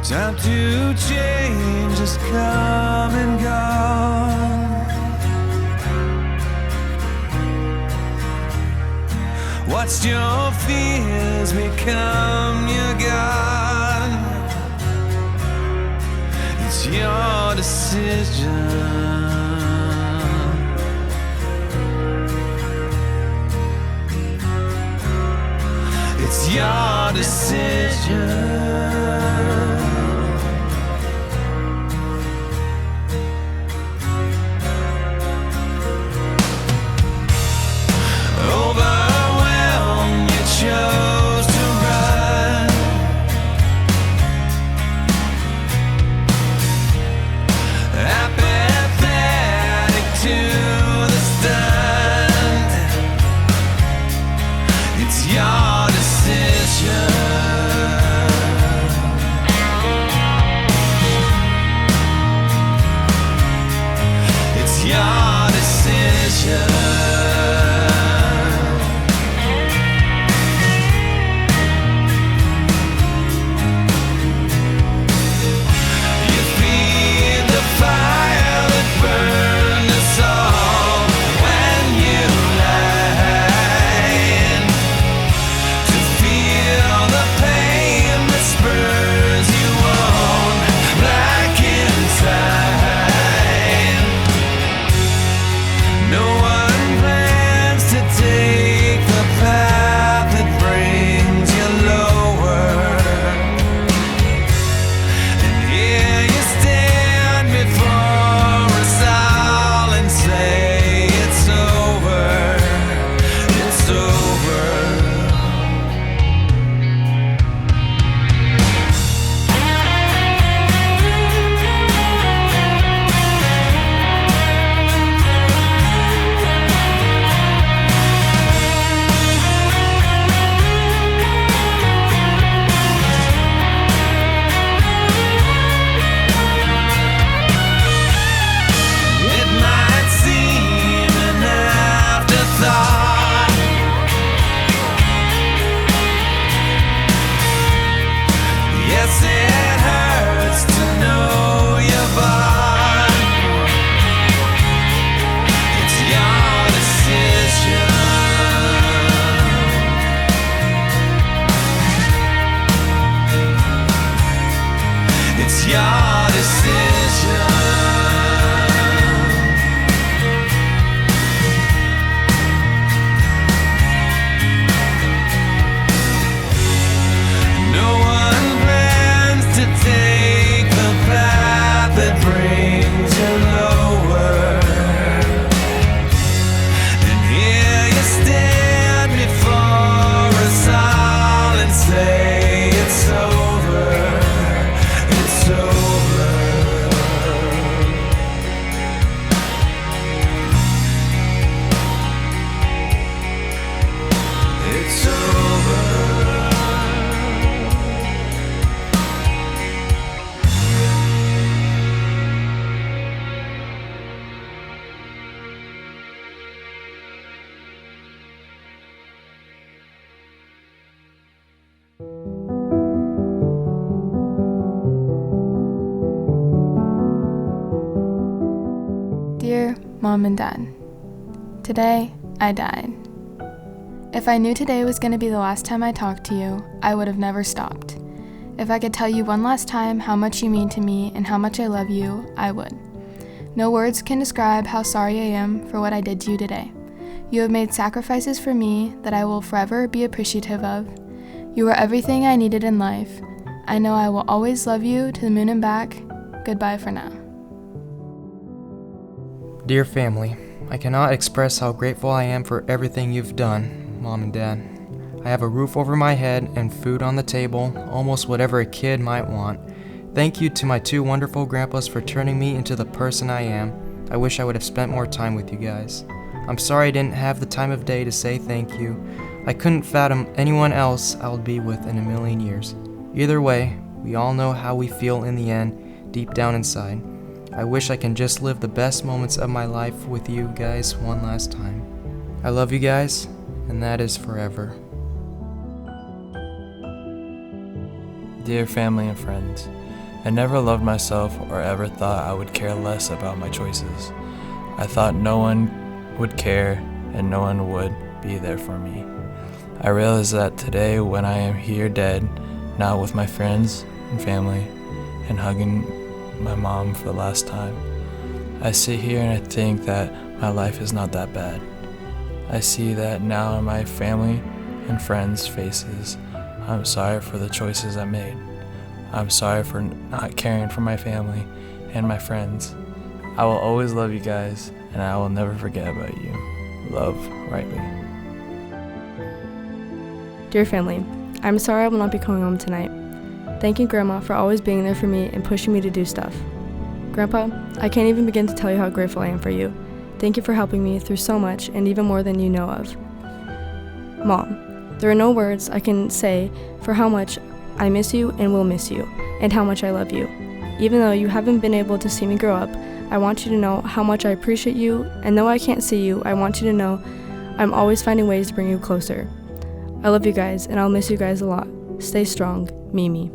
Time to change has come and gone. Watched your fears become your God. It's your decision. It's your decision. Overwhelmed, you chose to run. Apathetic to the stunned. It's your decision. It's your decision. You feed the fire that burned us all when you lied. To feel the pain that spurs you on black inside. No one plans to take the path that brings you lower. And here you stand before us all and say it's over, it's over. It might seem an afterthought. Yes, it hurts to know you're bought. It's your decision. It's your decision. No one plans to take the path that brings you lower. And here you stand before us all and say it's over, it's over. It's over. Dear Mom and Dad, today I died. If I knew today was going to be the last time I talked to you, I would have never stopped. If I could tell you one last time how much you mean to me and how much I love you, I would. No words can describe how sorry I am for what I did to you today. You have made sacrifices for me that I will forever be appreciative of. You were everything I needed in life. I know I will always love you to the moon and back. Goodbye for now. Dear family, I cannot express how grateful I am for everything you've done, Mom and Dad. I have a roof over my head and food on the table, almost whatever a kid might want. Thank you to my two wonderful grandpas for turning me into the person I am. I wish I would have spent more time with you guys. I'm sorry I didn't have the time of day to say thank you. I couldn't fathom anyone else I would be with in a million years. Either way, we all know how we feel in the end, deep down inside. I wish I can just live the best moments of my life with you guys one last time. I love you guys, and that is forever. Dear family and friends, I never loved myself or ever thought I would care less about my choices. I thought no one would care and no one would be there for me. I realize that today when I am here dead, not with my friends and family, and hugging my mom for the last time, I sit here and I think that my life is not that bad. I see that now in my family and friends' faces. I'm sorry for the choices I made. I'm sorry for not caring for my family and my friends. I will always love you guys, and I will never forget about you. Love, Riley. Dear family, I'm sorry I will not be coming home tonight. Thank you, Grandma, for always being there for me and pushing me to do stuff. Grandpa, I can't even begin to tell you how grateful I am for you. Thank you for helping me through so much and even more than you know of. Mom, there are no words I can say for how much I miss you and will miss you, and how much I love you. Even though you haven't been able to see me grow up, I want you to know how much I appreciate you, and though I can't see you, I want you to know I'm always finding ways to bring you closer. I love you guys, and I'll miss you guys a lot. Stay strong, Mimi.